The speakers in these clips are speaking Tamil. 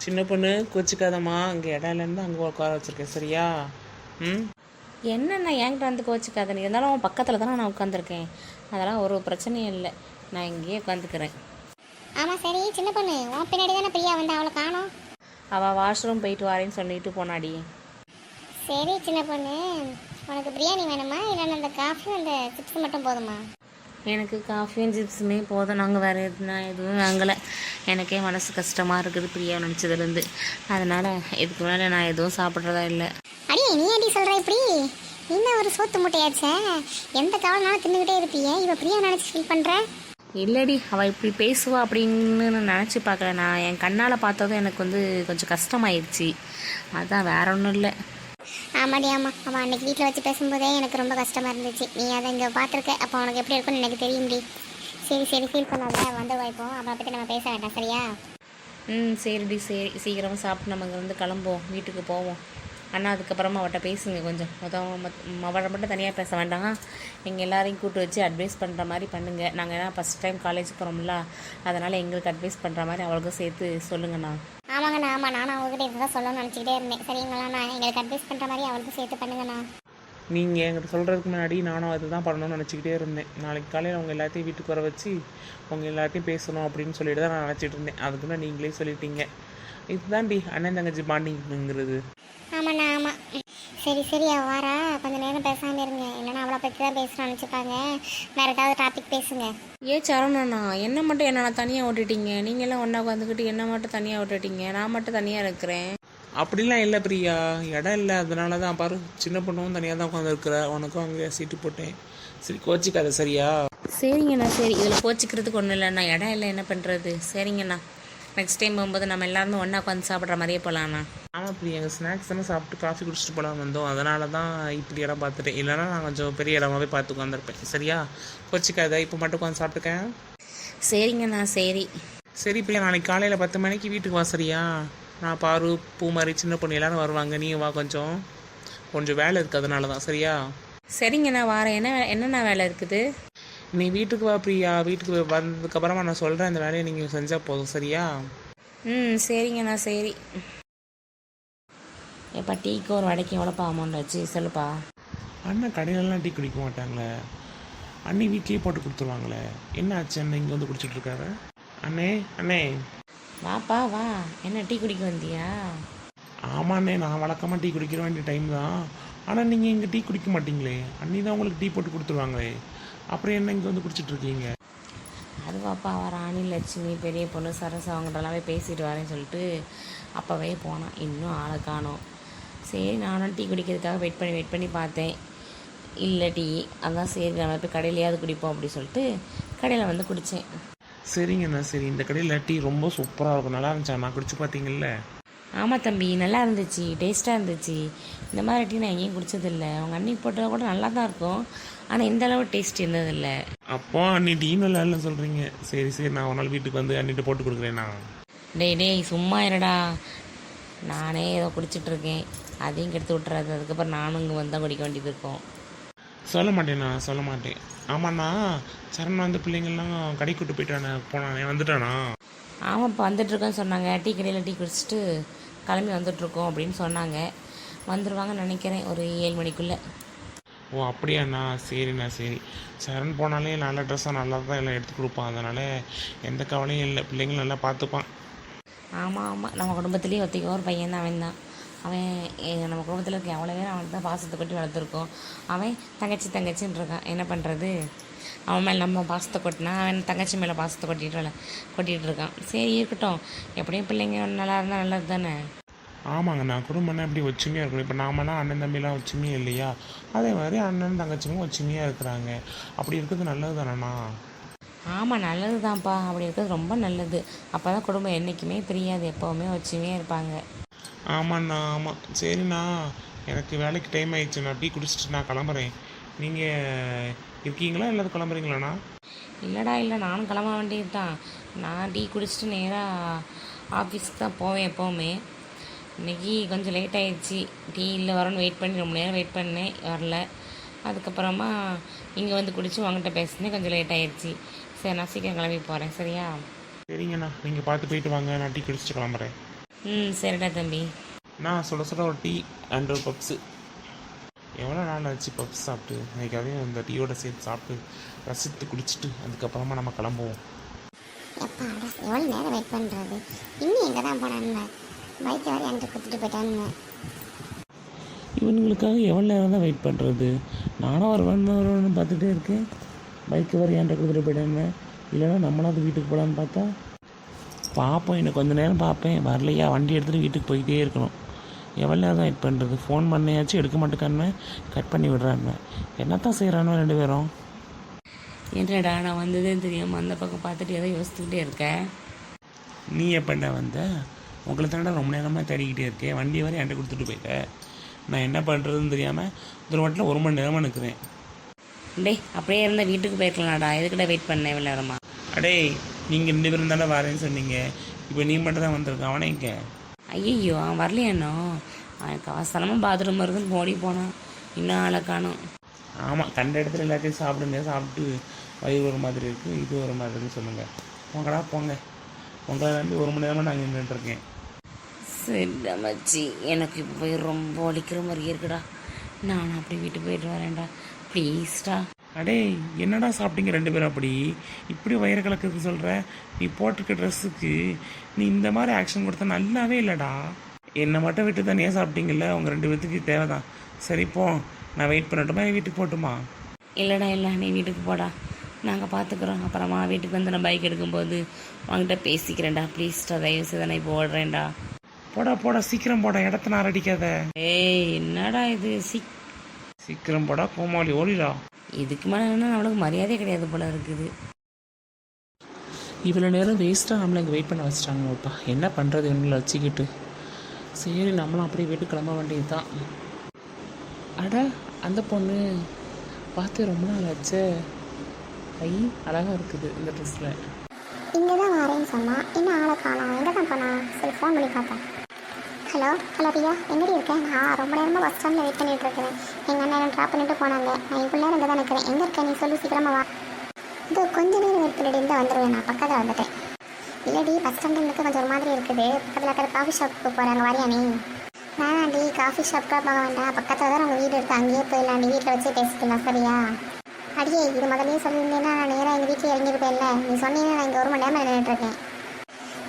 சின்ன பொண்ணு கோச்சிக்காதம்மா, அங்கே இடம் இல்லைன்னு அங்கே உட்கார வச்சிருக்கேன் சரியா? ம். என்னண்ணா என்கிட்ட வந்து கோச்சிக்காத, நீ இருந்தாலும் அவன் பக்கத்தில் தானே நான் உட்காந்துருக்கேன். அதெல்லாம் ஒரு பிரச்சனையும் இல்லை, நான் இங்கேயே உட்காந்துக்கிறேன். ஆமாம் சரி சின்ன பொண்ணு, உன் பின்னாடி தானே பிரியா வந்து அவளை காணோம். அவள் வாஷ்ரூம் போயிட்டு வரேன்னு சொல்லிட்டு போனாடி. சரி சின்ன பொண்ணு, உனக்கு பிரியாணி வேணுமா இல்லைன்னா அந்த காஃபி அந்த சிப்ஸ் மட்டும் போதுமா? எனக்கு காஃபியும் சிப்ஸுமே போதும், நாங்கள் வேறு நான் எதுவும் வாங்கலை. எனக்கே மனசு கஷ்டமாக இருக்குது பிரியா நினச்சதுலேருந்து. அதனால் இதுக்கு மேலே நான் எதுவும் சாப்பிட்றதா இல்லை. அடி நீ அடி சொல்கிற இப்படி? இன்னும் ஒரு சோத்து மூட்டையாச்சே, எந்த கவலைனாலும் தின்னுக்கிட்டே இருப்பியே, இப்போ பிரியா நினச்சி ஃபீல் பண்ணுற? இல்லடி, அவள் இப்படி பேசுவா அப்படின்னு நான் நினச்சி பார்க்கல. நான் என் கண்ணால் பார்த்ததும் எனக்கு வந்து கொஞ்சம் கஷ்டமாயிடுச்சு. அதான் வேற ஒன்றும் இல்லை. ஆமாடி ஆமாம், அவன் அன்னைக்கு வீட்டில் வச்சு பேசும்போதே எனக்கு ரொம்ப கஷ்டமாக இருந்துச்சு. நீ அதை இங்கே பார்த்துருக்க, அப்போ உனக்கு எப்படி இருக்குன்னு எனக்கு தெரியும்டி. சரி சரி ஃபீல் பண்ணாத, வந்து வாய்ப்போம், அவளை பற்றி நம்ம பேச வேண்டாம் சரியா? சரிடி, சரி சீக்கிரமாக சாப்பிட்டு நம்ம இங்கேருந்து கிளம்புவோம், வீட்டுக்கு போவோம். அண்ணா அதுக்கப்புறமா அவட்ட பேசுங்க கொஞ்சம். அவளை மட்டும் தனியாக பேச வேண்டாம், எங்கள் எல்லாரையும் கூப்பிட்டு வச்சு அட்வைஸ் பண்ணுற மாதிரி பண்ணுங்கள். நாங்கள் ஏன்னா ஃபஸ்ட் டைம் காலேஜ் போகிறோம்ல, அதனால் எங்களுக்கு அட்வைஸ் பண்ணுற மாதிரி அவளுக்கும் சேர்த்து சொல்லுங்கண்ணா. ஆமாங்கண்ணா, ஆமாம் நானும் அவங்ககிட்ட இருந்தால் சொல்லணும்னு நினச்சிக்கிட்டே இருந்தேன். சரிங்களாண்ணா, எங்களுக்கு அட்வைஸ் பண்ணுற மாதிரி அவளுக்கும் சேர்த்து பண்ணுங்கண்ணா. நீங்கள் என்கிட்ட சொல்கிறதுக்கு முன்னாடி நானும் அதுதான் பண்ணணும்னு நினச்சிக்கிட்டே இருந்தேன். நாளைக்கு காலையில் அவங்க எல்லாத்தையும் வீட்டுக்கு வர வச்சு அவங்க எல்லாத்தையும் பேசணும் அப்படின்னு சொல்லிட்டு தான் நான் நினச்சிட்டு இருந்தேன். அதுக்குள்ளே நீங்களே சொல்லிட்டீங்க. இதுதான்டி அண்ணன் தங்கச்சி பாண்டிங்கிறது. ஆமாண்ணா ஆமாம். சரி சரி, அவள் வாரா, கொஞ்சம் நேரம் பேசாமல் இருங்க, இல்லைன்னா அவளை பற்றி தான் பேசுகிறான்னு நினச்சிப்பாங்க. வேறு ஏதாவது டாபிக் பேசுங்க. சரணண்ணா, என்ன மட்டும் என்ன தனியாக விட்டுட்டீங்க? நீங்களாம் ஒன்றா உட்காந்துக்கிட்டு என்ன மட்டும் தனியாக விட்டுட்டீங்க, நான் மட்டும் தனியாக இருக்கிறேன். அப்படிலாம் இல்லை பிரியா, இடம் இல்லை, அதனால தான் பாரு சின்ன பொண்ணும் தனியாக தான் உட்காந்துருக்குற, உனக்கும் அங்கே சீட்டு போட்டேன். சரி கோச்சிக்காத சரியா? சரிங்கண்ணா சரி, இதில் கோச்சிக்கிறதுக்கு ஒன்றும் இல்லைண்ணா, இடம் இல்லை என்ன பண்ணுறது. சரிங்கண்ணா, நெக்ஸ்ட் டைம் போகும்போது நம்ம எல்லாருமே ஒன்றா உட்காந்து சாப்பிட்ற மாதிரியே போகலாண்ணா. ஆமாம் பிரியா, எங்கள் ஸ்நாக்ஸ் எல்லாம் சாப்பிட்டு காஃபி குடிச்சிட்டு போகலாம் வந்தோம், அதனால தான் இப்படி இடம் பார்த்துட்டேன். இல்லைனா நான் கொஞ்சம் பெரிய இடமாவே பார்த்து உட்காந்துருப்பேன். சரியா? கோச்சிக்காத, இப்போ மட்டும் உட்காந்து சாப்பிட்டுக்கேன். சரிங்கண்ணா சரி. சரி பிரியா, நாளைக்கு காலையில் 10 மணிக்கு வீட்டுக்கு வா சரியா? நான் பாரு பூமாரி சின்ன பொண்ணு எல்லாரும் வருவாங்க, நீ வா, கொஞ்சம் கொஞ்சம் வேலை இருக்குது அதனால தான். சரியா? சரிங்கண்ணா வாரேன். என்னென்ன வேலை இருக்குது? நீ வீட்டுக்கு வா பிரியா, வீட்டுக்கு வந்ததுக்கப்புறமா நான் சொல்கிறேன், இந்த வேலையை நீங்கள் செஞ்சால் போதும். சரியா? சரிங்கண்ணா சரி. எப்பா டீக்கு ஒரு வடைக்கு எவ்வளோப்பா அமௌண்ட் வச்சு சொல்லுப்பா. அண்ணன் கடையிலலாம் டீ குடிக்க மாட்டாங்களே, அண்ணி வீட்லேயே போட்டு கொடுத்துருவாங்களே. என்ன ஆச்சு அண்ணன் இங்கே வந்து குடிச்சிட்ருக்காரு? அண்ணே அண்ணே வாப்பா வா, என்ன டீ குடிக்க வந்தியா? ஆமாண்ணே, நான் வழக்கமாக டீ குடிக்கிற வேண்டிய டைம் தான். ஆனால் நீங்கள் இங்கே டீ குடிக்க மாட்டீங்களே, அண்ணி தான் உங்களுக்கு டீ போட்டு கொடுத்துருவாங்களே, அப்புறம் என்ன இங்கே வந்து குடிச்சிட்ருக்கீங்க? அது வாப்பா, அவன் ராணி லட்சுமி பெரிய பொண்ணு சரசு அவங்கள்டெல்லாமே பேசிட்டு வரேன்னு சொல்லிட்டு அப்போவே போனான், இன்னும் ஆளை காணோம். சரி நானும் டீ குடிக்கிறதுக்காக வெயிட் பண்ணி பார்த்தேன், இல்லை டீ. அதான் சரி நம்ம போய் கடையிலையாவது குடிப்போம் அப்படின்னு சொல்லிட்டு கடையில் வந்து குடித்தேன். சரிங்கண்ணா சரி, இந்த கடையில் டீ ரொம்ப சூப்பராக இருக்கும், நல்லா இருந்துச்சா? நான் குடிச்சு பார்த்தீங்கல்ல? ஆமாம் தம்பி, நல்லா இருந்துச்சு, டேஸ்ட்டாக இருந்துச்சு. இந்த மாதிரி டீ நான் எங்கேயும் குடிச்சதில்லை. அவங்க அண்ணி போட்டால் கூட நல்லா தான் இருக்கும், ஆனால் இந்த அளவு டேஸ்ட் இருந்ததில்லை. அப்போ அண்ணி டீ நல்லா இல்லைன்னு சொல்கிறீங்க? சரி சரி, நான் ஒரு நாள் வீட்டுக்கு வந்து அண்ணிட்டு போட்டு கொடுக்குறேண்ணா. டேய் சும்மா இருடா, நானே ஏதோ குடிச்சிட்ருக்கேன், அதையும் கெடுத்து விட்டுறாது. அதுக்கப்புறம் நானும் இங்கே வந்தால் குடிக்க வேண்டியது இருக்கும். சொல்ல மாட்டேண்ணா, சொல்ல மாட்டேன். ஆமாண்ணா, சரண் வந்து பிள்ளைங்கள்லாம் கடை கூட்டு போனானே, வந்துட்டானா? ஆமாப்பா வந்துட்டுருக்கோன்னு சொன்னாங்க, டீ கடையில் டீ குடிச்சிட்டு கிளம்பி வந்துட்ருக்கோம் அப்படின்னு சொன்னாங்க. வந்துடுவாங்கன்னு நினைக்கிறேன் ஒரு 7 மணிக்குள்ளே. ஓ அப்படியாண்ணா, சரிண்ணா சரி. சரண் போனாலே நல்ல ட்ரெஸ்ஸாக நல்லா தான் எல்லாம் எடுத்து கொடுப்பான், அதனால் எந்த கவலையும் இல்லை, பிள்ளைங்களும் நல்லா பார்த்துப்பான். ஆமாம், நம்ம குடும்பத்துலேயே ஒத்திக்க ஒரு பையன் தான், அவன் நம்ம குடும்பத்தில் இருக்க எவ்வளோ பேர் அவனுக்கு தான் பாசத்தை கொட்டி வளர்த்துருக்கோம். அவன் தங்கச்சின்னு இருக்கான், என்ன பண்ணுறது? அவன் மேலே நம்ம பாசத்தை கொட்டினா அவன் தங்கச்சி மேலே பாசத்தை கொட்டிகிட்டு இருக்கான். சரி இருக்கட்டும், எப்படியும் பிள்ளைங்க நல்லா இருந்தால் நல்லது தானே. ஆமாங்கண்ணா, குடும்பம்னா எப்படி ஒற்றுமையாக இருக்கணும். இப்போ நாமனா அண்ணன் தம்பிலாம் ஒற்றுமையாக இல்லையா, அதே மாதிரி அண்ணன் தங்கச்சிங்களும் ஒற்றுமையாக இருக்கிறாங்க. அப்படி இருக்கிறது நல்லது தானேண்ணா? ஆமாம் நல்லது தான்ப்பா, அப்படி இருக்கிறது ரொம்ப நல்லது. அப்போ தான் குடும்பம் என்றைக்குமே பிரியாது, எப்போவுமே ஒற்றுமையாக இருப்பாங்க. ஆமாண்ணா ஆமாம். சரிண்ணா, எனக்கு வேலைக்கு டைம் ஆயிடுச்சு, நான் டீ குடிச்சிட்டு நான் கிளம்புறேன். நீங்கள் இருக்கீங்களா எல்லாரும் கிளம்புறீங்களாண்ணா? இல்லை நானும் கிளம்ப வேண்டியது தான். நான் டீ குடிச்சிட்டு நேராக ஆஃபீஸ்க்கு தான் போவேன் எப்போவுமே. இன்றைக்கி கொஞ்சம் லேட் ஆகிடுச்சி, டீ இல்லை வரணும்னு வெயிட் பண்ணி ரொம்ப நேரம் வெயிட் பண்ணேன், வரல. அதுக்கப்புறமா இங்கே வந்து குடிச்சு உங்கள்கிட்ட பேசுனேன், கொஞ்சம் லேட் ஆகிடுச்சி. சரி நான் சீக்கிரம் கிளம்பி போகிறேன். சரியா? சரிங்கண்ணா, நீங்கள் பார்த்து போயிட்டு வாங்க, நான் டீ குடிச்சிட்டு கிளம்புறேன். ம் சரிடா தம்பி. நான் சுட சுட ஒரு டீ அண்ட் ஒரு பப்ஸு. எவ்வளோ நாள் ஆச்சு பப்ஸ் சாப்பிட்டு. அதுக்காகவே அந்த டீயோட சேர்த்து சாப்பிட்டு ரசித்து குடிச்சிட்டு அதுக்கப்புறமா நம்ம கிளம்புவோம். எப்பா எவ்வளோ நேரம் வெயிட் பண்ணுறது. இன்னும் எங்கே தான் போனான்னு பைக்கை வரை என்கிட்ட கொடுத்துட்டு போயிட்டான்னு. இவனுங்களுக்காக எவ்வளோ நேரம் தான் வெயிட் பண்ணுறது. நானும் வருவேன்னு பார்த்துட்டே இருக்கேன். பைக்கு வர என்கிட்ட கொடுத்துட்டு போயிட்டேன்னு. இல்லைன்னா நம்மளாவது வீட்டுக்கு போகலான்னு பார்த்தா பார்ப்போம். இன்னும் கொஞ்சம் நேரம் பார்ப்பேன். வரலையா வண்டி எடுத்துகிட்டு வீட்டுக்கு போயிட்டே இருக்கணும். எவ்வளோ நேரம் தான் வெயிட் பண்ணுறது. ஃபோன் பண்ணியாச்சும் எடுக்க மாட்டேக்கான்னு கட் பண்ணி விடுறான்னு. என்னத்தான் செய்கிறானோ ரெண்டு பேரும். என்னடா நான் வந்ததே தெரியாமல் அந்த பக்கம் பார்த்துட்டு ஏதோ யோசிச்சுக்கிட்டே இருக்கேன். நீ எப்படா வந்த? உங்களை தாண்டா ரொம்ப நேரமாக தேடிக்கிட்டே இருக்கேன். வண்டியை வரை என்கிட்ட கொடுத்துட்டு போயிட்டேன். நான் என்ன பண்ணுறதுன்னு தெரியாமல் ஒரு வாட்டில் 1 மணி நேரமாக நிற்கிறேன். டேய் அப்படியே இருந்தால் வீட்டுக்கு போயிருக்கலாம்டா. எதுக்கிட்ட வெயிட் பண்ணேன் இவ்வளோ நேரமா? அடே நீங்கள் 2 பேரும் தானே வரேன்னு சொன்னீங்க. இப்போ நீ மட்டும் தான் வந்திருக்க. அவனே இங்கே. ஐயோ அவன் வரலையானோ? அவனுக்கு அவசரமாக பாத்ரூம் வருதுன்னு ஓடி போனான். இன்னும் ஆளை காணோம். ஆமாம், கண்ட இடத்துல எல்லாத்தையும் சாப்பிடுங்க. சாப்பிட்டு வயிறு ஒரு மாதிரி இருக்குது, இது ஒரு மாதிரி இருக்குன்னு சொல்லுங்கள். போங்கடா போங்க. உங்களை நம்பி 1 மணி நேரமாக நாங்கள் நின்றுட்டுருக்கேன். சரிடா மச்சி, எனக்கு இப்போ போய் ரொம்ப வலிக்கிற மாதிரி இருக்குடா. நான் அப்படி வீட்டுக்கு போயிட்டு வரேன்டா ப்ளீஸ்டா. அடே என்னடா சாப்பிட்டீங்க 2 பேரும்? அப்படி இப்படி வயிறு கலக்குறது சொல்கிற? நீ போட்டிருக்க ட்ரெஸ்ஸுக்கு நீ இந்த மாதிரி ஆக்ஷன் கொடுத்தா நல்லாவே இல்லைடா. என்னை மட்டும் விட்டு தனியே சாப்பிட்டீங்கல்ல, உங்கள் 2 பேர்த்துக்கு தேவை தான். சரி போ, நான் வெயிட் பண்ணட்டுமா வீட்டுக்கு போட்டுமா? இல்லைடா இல்லை, நீ வீட்டுக்கு போடா, நாங்கள் பார்த்துக்குறோம். அப்புறமா வீட்டுக்கு வந்து நான் பைக் எடுக்கும்போது வாங்கிட்ட பேசிக்கிறேன்டா ப்ளீஸ்டா. தயவு செய்து நான் இப்போ ஓடுறேன்டா. போடா போடா சீக்கிரம் போடா, இடத்த நான் அடிக்காத. ஏய் என்னடா இது சீக்கிரம் போடா கோமாளி, ஓடிடா. இதுக்கு மேலே என்ன நம்மளுக்கு மரியாதையே கிடையாது போல இருக்குது. இவ்வளோ நேரம் வேஸ்ட்டாக நம்மளை இங்கே வெயிட் பண்ண வச்சிட்டாங்கப்பா. என்ன பண்ணுறது இவங்களை வச்சுக்கிட்டு. சரி நம்மளும் அப்படியே வீட்டுக்கு கிளம்ப வேண்டியது தான். அட அந்த பொண்ணு பார்த்து ரொம்ப நாள் ஆச்சு. அழகாக இருக்குது இந்த ட்ரெஸ்ஸில். இங்கே தான் வரேன்னு சொன்னான். இன்னும் ஆளை காணோம். எங்கே தான் போனா? சரி ஃபோன் பண்ணி பார்த்தேன். ஹலோ பிரியா, எங்கடி இருக்கேன்? நான் ரொம்ப நேரமாக பஸ் ஸ்டாண்டில் வெயிட் பண்ணிட்டு இருக்கேன். எங்கள் அண்ணன் ட்ராப் பண்ணிட்டு போனாங்க. நான் இவ்வளோ நேரம் இங்கே தான் நிற்கிறேன். எங்கே இருக்கேன் நீ சொல்லி சீக்கிரமாக வா. இது கொஞ்ச நேரம் வெயிட் பண்ணிட்டு இருந்தால் வந்துடுவேன். நான் பக்கத்தில் வந்துட்டேன். இல்லடி பஸ் ஸ்டாண்டில் இருக்க கொஞ்சம் ஒரு மாதிரி இருக்குது. பக்கத்தில் இருக்கிற காஃபி ஷாப்புக்கு போகிறாங்க. வரியா நீ? வேணாண்டி, காஃபி ஷாப்புக்காக போக வேண்டாம். பக்கத்தில் தான் உங்கள் வீடு இருக்குது. அங்கேயே போயிடலாண்டி. வீட்டில் வச்சு பேசிக்கலாம் சரியா? அடியே இது முதலே சொல்லியிருந்தேன்னா நான் நேராக எங்கள் வீட்டில் இறங்கியிருப்பேன்ல. நீ சொன்னீங்கன்னா நான் இங்கே 1 மணி நேரம் நின்றுட்டுருக்கேன்.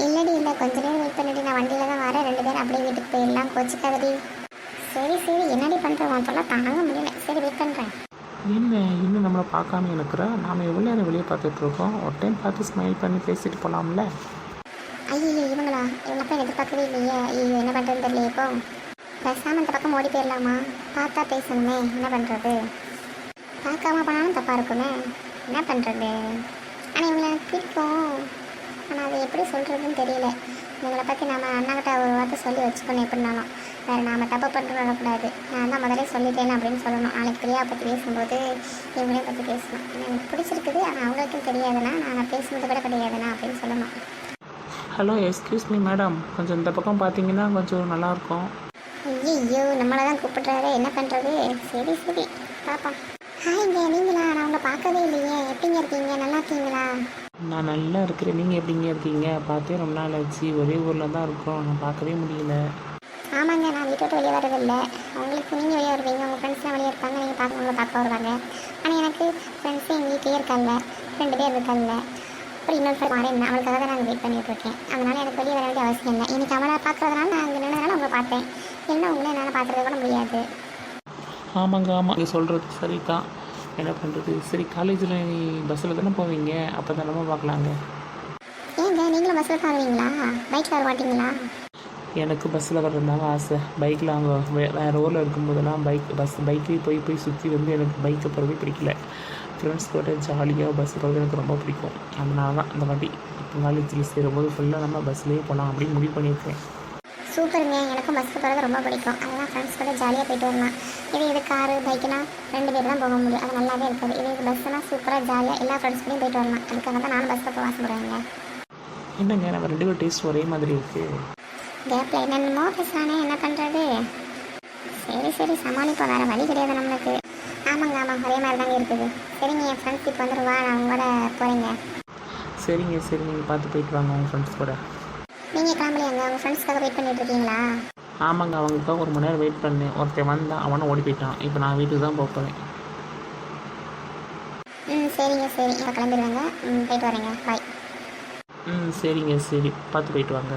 இல்லடி இல்லை, கொஞ்ச நேரம் வெயிட் பண்ணிட்டு நான் வண்டியில் தான் வரேன். 2 பேரும் அப்படியே வீட்டுக்கு போயிடலாம். கோச்சிக்காதடி. சரி சரி என்னடி பண்ணுறேன்? அப்போல்லாம் தாங்க முடியல. சரி வெயிட் பண்ணுறேன். என்ன இன்னும் நம்மளை பார்க்காம இருக்கிற? நாம் எவ்வளோ நேரம் வெளியே பார்த்துட்ருக்கோம். ஒரு டைம் பார்த்து ஸ்மைல் பண்ணி பேசிட்டு போகலாம்ல. ஐயோ இவங்களா? இவங்க போய் எதிர்பார்க்கவே இல்லையே. ஐயோ என்ன பண்ணுறதுன்னு தெரியல. இப்போ பேசாமல் இந்த பக்கம் ஓடி போயிடலாமா? பார்த்தா பேசணுமே, என்ன பண்ணுறது? பார்க்காம போனாலும் தப்பாக இருக்குமே, என்ன பண்ணுறது? ஆனால் இவங்களை எனக்கு பிடிக்கும். ஆனால் அது எப்படி சொல்கிறதுன்னு தெரியல. இவங்களை பற்றி நம்ம அண்ணாக்கிட்ட ஒரு வார்த்தை சொல்லி வச்சுக்கணும். எப்படினாலும் வேறு நாம் தப்பு பண்ணிட்டு வரக்கூடாது. நான் தான் முதலே சொல்லிட்டேன் அப்படின்னு சொல்லணும். நாளைக்கு பிரியாவை பற்றி பேசும்போது இவங்களையும் பற்றி பேசணும். எனக்கு பிடிச்சிருக்குது, ஆனால் அவங்களுக்கும் தெரியாதுன்னா நான் பேசுனது கூட கிடையாதுண்ணா அப்படின்னு சொல்லணும். ஹலோ எக்ஸ்கியூஸ் மீ மேடம், கொஞ்சம் இந்த பக்கம் பார்த்தீங்கன்னா கொஞ்சம் நல்லாயிருக்கும். ஐயோ நம்மளை தான் கூப்பிட்றாரு, என்ன பண்ணுறது? சரி சரி பாப்பா. ஹாய்ங்க, நீங்களா? நான் உங்களை பார்க்கவே இல்லையே. எப்படிங்க இருக்கீங்க? நல்லா இருக்கீங்களா? நான் நல்லா இருக்கிறேன். நீங்கள் எப்படிங்க இருக்கீங்க? பார்த்தே ரொம்ப நாள் ஆச்சு. ஒரே ஊரில் தான் இருக்கோம். நான் பார்க்கவே முடியல. ஆமாங்க, நான் வீட்டை விட்டு வெளியே வரதில்லை. உங்களுக்கு நீங்கள் வெளியே வருவீங்க, உங்கள் ஃப்ரெண்ட்ஸ்லாம் வெளியே இருப்பாங்க, நீங்கள் உங்களை பார்க்க வருவாங்க. ஆனால் எனக்கு ஃப்ரெண்ட்ஸு எங்கள் வீட்லேயே இருக்காங்க. 2 பேர் இருக்காங்க. அப்புறம் இன்னொரு ஃப்ரெண்ட் மாறேன். அவளுக்காக தான் நான் வெயிட் பண்ணிகிட்ருக்கேன். அதனால் எனக்கு வெளியே வர வேண்டிய அவசியம் இல்லை. இன்றைக்கி அவளை பார்க்குறதுனால நான் அங்கே நின்றதுனால உங்களை பார்த்தேன். இல்லைன்னா உங்களை என்னால் பார்க்குறது கூட முடியாது. ஆமாங்க ஆமாம், நீங்கள் சொல்கிறது சரி தான். என்ன பண்ணுறது? சரி காலேஜில் நீ பஸ்ஸில் தானே போவீங்க, அப்போ தானே பார்க்கலாங்க. ஏங்க நீங்களும் பஸ்ஸில் தான் வருவீங்களா? பைக்கில் வர மாட்டீங்களா? எனக்கு பஸ்ஸில் வர்றதுனால ஆசை. பைக்கில் அவங்க வேறு ஊரில் இருக்கும்போதெல்லாம் பைக்கே போய் சுற்றி வந்து எனக்கு பைக்கை போகிறதே பிடிக்கல. ஃப்ரெண்ட்ஸ் கூட ஜாலியாக பஸ் போகிறது எனக்கு ரொம்ப பிடிக்கும். அதனால தான் இந்த வாட்டி இப்போ காலேஜில் சேரும்போது ஃபுல்லாக நம்ம பஸ்லேயே போகலாம் அப்படின்னு முடிவு பண்ணியிருக்கேன். சூப்பருங்க, எனக்கும் பஸ்ஸில் போகிறது ரொம்ப பிடிக்கும். அதெல்லாம் ஃப்ரெண்ட்ஸ் கூட ஜாலியாக போயிட்டு வரலாம். இது காரு பைக்குனா 2 பேர் தான் போக முடியும். அது நல்லாவே இருக்காது. இது பஸ்ஸுனால் சூப்பராக ஜாலியாக எல்லா ஃப்ரெண்ட்ஸ் கூடயும் போயிட்டு வரலாம். அதுக்காக தான் நானும் பஸ்ஸில் போக ஆசைப்படுவேங்க. என்னங்க நம்ம 2 பேர் டேஸ்ட் ஒரே மாதிரி இருக்குது. கேப்பில் என்னென்னமோ பேசுகிறானே, என்ன பண்ணுறது? சரி சரி சமாளிப்போம், வேறு வழி கிடையாது நம்மளுக்கு. ஆமாங்க ஆமாம், ஒரே மாதிரி தாங்க இருக்குது. சரிங்க, என் ஃப்ரெண்ட்ஸ் இப்போ வந்துடுவா, நான் உங்களோட போகிறேங்க. சரிங்க சரி, நீங்கள் பார்த்து போயிட்டு வாங்க உங்கள் ஃப்ரெண்ட்ஸ் கூட. நீங்கள் கிளம்பலையாங்க? உங்கள் ஃப்ரெண்ட்ஸ்க்காக வெயிட் பண்ணிட்டு இருக்கீங்களா? ஆமாங்க, அவங்களுக்காக 1 மணி நேரம் வெயிட் பண்ணேன். ஒருத்தன் வந்தான், அவனும் ஓடி போயிட்டான். இப்போ நான் வீட்டுக்கு தான் போகிறேன். சரிங்க சரி, இப்போ கிளம்பிடுவாங்க. போயிட்டு வரேங்க, பாய். சரிங்க, சரி, பார்த்து போயிட்டு வாங்க.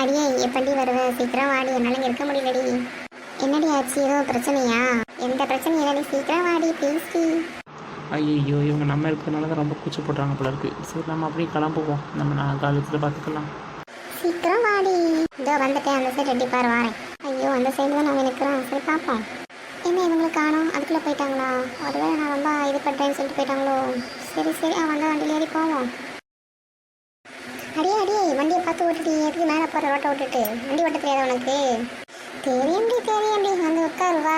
அடியே எப்படி வருவேன்? சீக்கிரம் வாடி, என்னால் இங்கே இருக்க முடியலடி. என்னடி ஆச்சு? ஏதோ பிரச்சனையா? எந்த பிரச்சனையும் இல்லடி, சீக்கிரம் வாடி ப்ளீஸ் டி. ஐயோ, இவங்க நம்ம இருக்கிறதுனால தான் ரொம்ப கூச்ச போடுறாங்க போல இருக்கு. சரி, நம்ம அப்படியே கிளம்புவோம். நம்ம நான் காலேஜில் பார்த்துக்கலாம். சீக்கிரம் வாடி. இதோ வந்துட்டேன், அந்த சைடு ரெடி பாரு வாரேன். ஐயோ, அந்த சைடு தான் நான் நிற்கிறேன். சரி பார்ப்போம். என்ன இவங்களுக்கு காணோம்? அதுக்குள்ளே போயிட்டாங்களா? ஒருவேளை நான் ரொம்ப இது பண்ணுறேன்னு சொல்லிட்டு போயிட்டாங்களோ? சரி சரி, வந்தால் வண்டியில் ஏறி போவோம். அடியே அடியே, வண்டியை பார்த்து ஓட்டுட்டு எதுக்கு மேலே போகிற ரோட்டை விட்டுட்டு? வண்டி ஓட்ட தெரியாத உனக்கு? தெரியும்டி வந்து உட்காரு வா.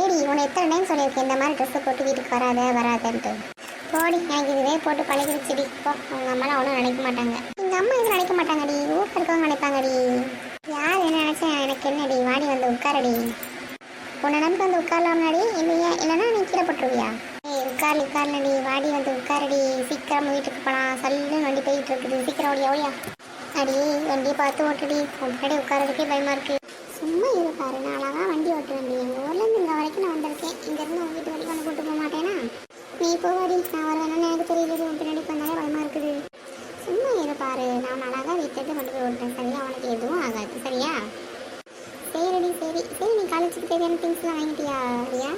ஏடி, உன்னை எத்தனை டைம் சொல்லியிருக்கேன் இந்த மாதிரி ட்ரெஸ்ஸை போட்டு வீட்டுக்கு வராதன்ட்டு. போடி, எனக்கு இதுவே போட்டு பழகிடுச்சுடி. போ, உங்கள் அம்மாலாம் ஒன்றும் நினைக்க மாட்டாங்க. எங்கள் அம்மா எதுவும் நினைக்க மாட்டாங்கடி, ஊருக்கு இருக்கவங்க நினைப்பாங்கடி. யார் என்ன நினச்சேன் எனக்கு என்னடி? வாடி வந்து உட்காரடி. உன்னை நம்பி வந்து உட்காரலாம்னாடி, இல்லைன்னா நீ கீழே போட்டுருவியா? உட்கார்லடி, வாடி வந்து உட்காரடி. சீக்கிரம் வீட்டுக்கு போகலாம். சல்லுன்னு வண்டி போயிட்டு இருக்குது. சீக்கிரம் ஓடியா. அடி, வண்டியை பார்த்து ஓட்டுடி. முன்னாடி உட்காரதுக்கே பயமாக இருக்குது. சும்மா இரு பாரு, நான் அழகாக வண்டி ஓட்டுவேன். எங்கள் ஊர்லேருந்து இங்கே வரைக்கும் நான் வந்திருக்கேன். இங்கேருந்து உங்கள் வீட்டு வரைக்கும் வந்து கூட்டு போக மாட்டேனா? நீ போவாடி, நான் வருவேன்னு எனக்கு தெரியல. உன் பின்னாடி வந்தாலே பயமாக இருக்குது. சும்மா இரு பாரு, நான் அழகாக வீட்டிலேருந்து கொண்டு போய் ஓட்டுறேன். சரியா? அவனுக்கு எதுவும் ஆகாது. சரியா? சரிடி, சரி சரி. நீ காலேஜுக்கு தேவையான திங்ஸ்லாம் வாங்கிட்டியா? சரியா?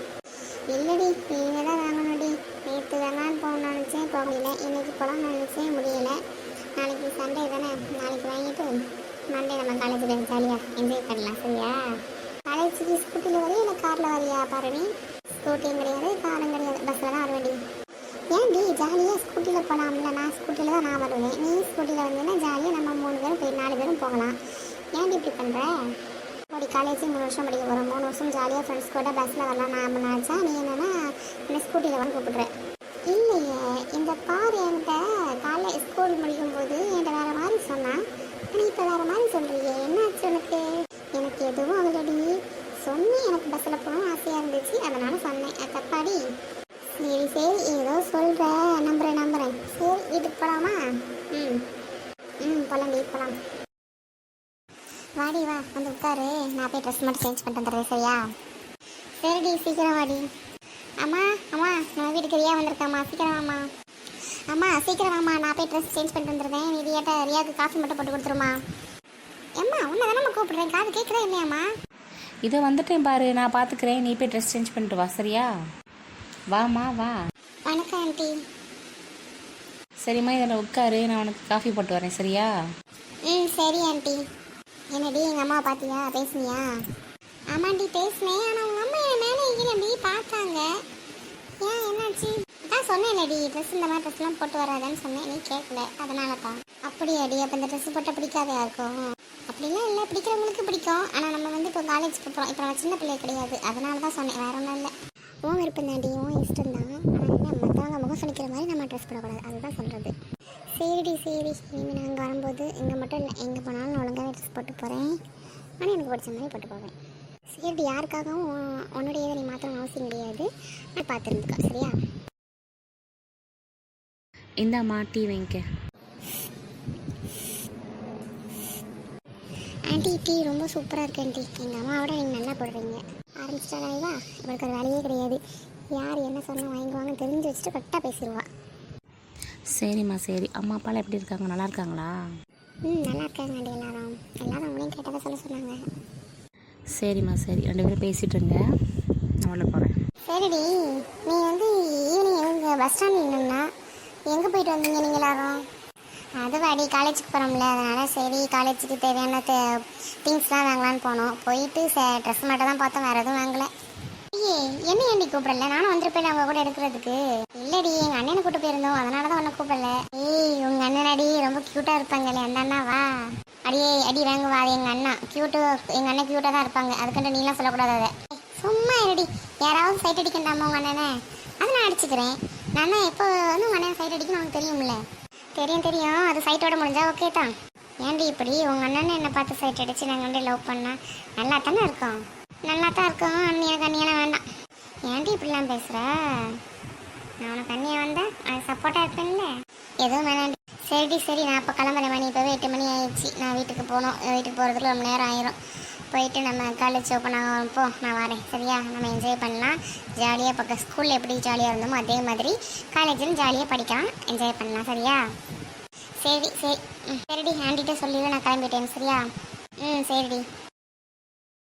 இல்லடி, நீங்கள் தான் வாங்கணும்டி. நேற்று வேணான்னு போகணும்னு நினச்சேன், போக முடியல. இன்றைக்கி போகலாம்னு நினச்சேன், முடியலை. நாளைக்கு சண்டே தானே, நாளைக்கு வாங்கிட்டு மண்டே நம்ம காலேஜுக்கு ஜாலியாக என்ஜாய் பண்ணலாம். சரியா? காலேஜுக்கு ஸ்கூட்டியில் வரையா இல்லை காரில் வரையா பாரு? நீ ஸ்கூட்டியும் கிடையாது, காரும் கிடையாது, பஸ்ஸில் தான் வருவேண்டி. ஏன்டி, ஜாலியாக ஸ்கூட்டியில் போகலாம்ல? நான் ஸ்கூட்டியில் தான் நான் வருவேன். நீ ஸ்கூட்டியில் வந்தீங்கன்னா ஜாலியாக நம்ம 3 பேரும் போய் 4 பேரும் போகலாம். ஏன்டி இப்படி பண்ணுற? அப்படி காலேஜுக்கு 3 வருஷம் படிக்க போகிறோம். 3 வருஷம் ஜாலியாக ஃப்ரெண்ட்ஸ் கூட பஸ்ஸில் வரலாம் நான் நினச்சா, நீ என்னென்னா என்ன ஸ்கூட்டியில் வந்து கூப்பிட்றேன். இல்லையே, இந்த பாரு, என்கிட்ட ஸ்கூல் முடிக்கும்போது என்கிட்ட வேறு மாதிரி சொன்னான். ஆனால் இப்போ வேறு மாதிரி சொல்கிறியே, என்னாச்சு உனக்கு? எனக்கு எதுவும் ஆகலடி. சொன்னேன், எனக்கு பஸ்ஸில் போகணும்னு ஆசையாக இருந்துச்சு, அதனால் சொன்னேன். தப்பாடி? சரி சரி, ஏதோ சொல்கிற, நம்புகிறேன். சரி, வீட்டுக்கு போகலாமா? போகலாம்டி, போகலாம். வாடி வா, வந்து உட்காரு. நான் போய் ட்ரெஸ் மட்டும் சேஞ்ச் பண்ணிட்டு வந்துடுறேன். சரியா? சரிடி, சீக்கிரம் வாடி. அம்மா நம்ம வீட்டுக்கு ரியா வந்திருக்காம்மா, சீக்கிரம் வாம்மா. அம்மா சீக்கிரம் வாம்மா, நான் போய் ட்ரெஸ் சேஞ்ச் பண்ணிட்டு வந்துடுறேன். நீ ரியாவுக்கு காஃபி மட்டும் போட்டு கொடுத்துருமா. அம்மா, உன்னை தானே கூப்பிடுறேன், காது கேட்குறா இல்லையாம்மா? இதை வந்துட்டேன் பாரு, நான் பார்த்துக்கிறேன். நீ போய் ட்ரெஸ் சேஞ்ச் பண்ணிட்டு வா. சரியா? வாம்மா வா. வணக்கம் ஆண்டி. சரிம்மா, இதில் உட்காரு, நான் உனக்கு காஃபி போட்டு வரேன். சரியா? சரி ஆண்டி. என்னடி, எங்கள் அம்மா பார்த்தியா? பேசுனியா? ஆமாண்டி பேசினேன். ஆனால் உங்கள் அம்மா என் மேலே இல்லைடி, பார்த்தாங்க. ஏன், என்னாச்சு? அதான் சொன்னேன்டி, ட்ரெஸ் இந்த மாதிரி ட்ரெஸ்லாம் போட்டு வராதுன்னு சொன்னேன். நீ கேட்கல, அதனால தான். அப்படியாடி? அப்போ இந்த ட்ரெஸ் போட்டால் பிடிக்காதா இருக்கும்? அப்படிலாம் இல்லை, பிடிக்கிறவங்களுக்கு பிடிக்கும். ஆனால் நம்ம வந்து இப்போ காலேஜுக்கு போகிறோம். இப்போ நம்ம சின்ன பிள்ளை கிடையாது, அதனால தான் சொன்னேன், வேற ஒன்றும் இல்லை. உன் விருப்பம் தாண்டி, உன் இஷ்டம் தான். ஆனால் என்ன, மற்றவங்க முகம் சொல்லிக்கிற மாதிரி நம்ம ட்ரெஸ் போடக்கூடாது, அதுதான் சொல்கிறது. சரிடி, சரி. இனிமேல் நான் அங்கே வரும்போது இங்கே மட்டும் இல்லை, எங்கே போனாலும் நான் ஒழுங்காகவே ட்ரெஸ் போட்டு போகிறேன். ஆனால் எனக்கு பிடிச்ச மாதிரி போட்டு போவேன். சரிடி, யாருக்காகவும் உன்னுடையதை நீ மாற்றணும் அவசியம் கிடையாது. நான் பார்த்துருந்துக்கோ. சரியா? இந்தாம்மா, டீ வாங்கிக்க. ஆண்டி, டீ ரொம்ப சூப்பராக இருக்கு ஆண்டி. எங்கள் அம்மாவோட நீங்கள் நல்லா போடுறீங்க. ஆரம்பிச்சிட்டாலாய்வா? இவளுக்கு ஒரு வேலையே கிடையாது. யார் என்ன சொன்னால் வாங்குவாங்கன்னு தெரிஞ்சு வச்சுட்டு கரெக்டாக பேசிடுவா. சரிம்மா, சரி. அம்மா அப்பாலாம் எப்படி இருக்காங்க? நல்லா இருக்காங்களா? நல்லா இருக்காங்க ஆண்டி. எல்லாரும் அவங்களையும் கேட்டதை சொல்ல சொன்னாங்க. சரிம்மா, சரி. 2 பேரும் பேசிகிட்டு இருங்க, நான் உள்ள போகிறேன். சரிடி, நீ வந்து ஈவினிங் எங்கே பஸ் ஸ்டாண்டில் நின்னா எங்கே போயிட்டு வந்தீங்க நீங்கள் எல்லாரும்? அதுவாடி, காலேஜுக்கு போகிறோம்ல, அதனால் சரி காலேஜுக்கு தேவையான திங்ஸ்லாம் வாங்கலான்னு போனோம். போயிட்டு ட்ரெஸ் மட்டும் தான் பார்த்தோம், வேறு எதுவும் வாங்கலை. என்ன ஏண்டி கூப்பிடல? நானும் வந்துருப்பேன் அவங்க கூட எடுக்கிறதுக்கு. இல்லடி, எங்கள் அண்ணனை கூட்டு போயிருந்தோம், அதனால தான் உன்னை கூப்பிடல. உங்கள் அண்ணன் அடி ரொம்ப க்யூட்டாக இருப்பாங்களே, அந்த அண்ணா வா. அடி வாங்குவா. அது எங்கள் அண்ணா எங்கள் அண்ணன் க்யூட்டாக தான் இருப்பாங்க. அதுக்கிட்ட நீலாம் சொல்லக்கூடாது. அதை சும்மா இருடி, யாராவது சைட் அடிக்கண்டாமா உங்கள் அண்ணனை? அதை நான் அடிச்சுக்கிறேன். நான் எப்போ வந்து உங்கள் அண்ணன் சைட் அடிக்கணும் உனக்கு தெரியும்ல? தெரியும். அது சைட்டோட முடிஞ்சா ஓகே தான். ஏன்டி இப்படி உங்கள் அண்ணனை என்னை பார்த்து சைட் அடித்து நாங்கள் வந்து லவ் பண்ணால் நல்லா தானே இருக்கோம்? நல்லா தான் இருக்கோம். அண்ணியெல்லாம் வேண்டாம். ஏன்டி இப்படிலாம் பேசுகிற? நான் உனக்கு அண்ணியை வந்தேன், அது சப்போர்ட்டாக இருப்பேன்ல. எதுவும் வேணாண்டி. சரிடி சரி, நான் இப்போ கிளம்புறேன். மணி இப்போவே 8 மணி ஆயிடுச்சு. நான் வீட்டுக்கு போகணும். வீட்டுக்கு போகிறதுக்கு ரொம்ப நேரம் ஆயிரும். போயிட்டு நம்ம காலேஜ் ஓப்பன் ஆகிறப்போ நான் வரேன். சரியா? நம்ம என்ஜாய் பண்ணலாம் ஜாலியாக. பக்கம் ஸ்கூலில் எப்படி ஜாலியாக இருந்தோமோ அதே மாதிரி காலேஜிலும் ஜாலியாக படிக்கலாம், என்ஜாய் பண்ணலாம். சரியா? சரி சரி. சரிடி, ஆண்டிகிட்ட சொல்லிடுவேன் நான் கிளம்பிட்டேன். சரியா? சரிடி.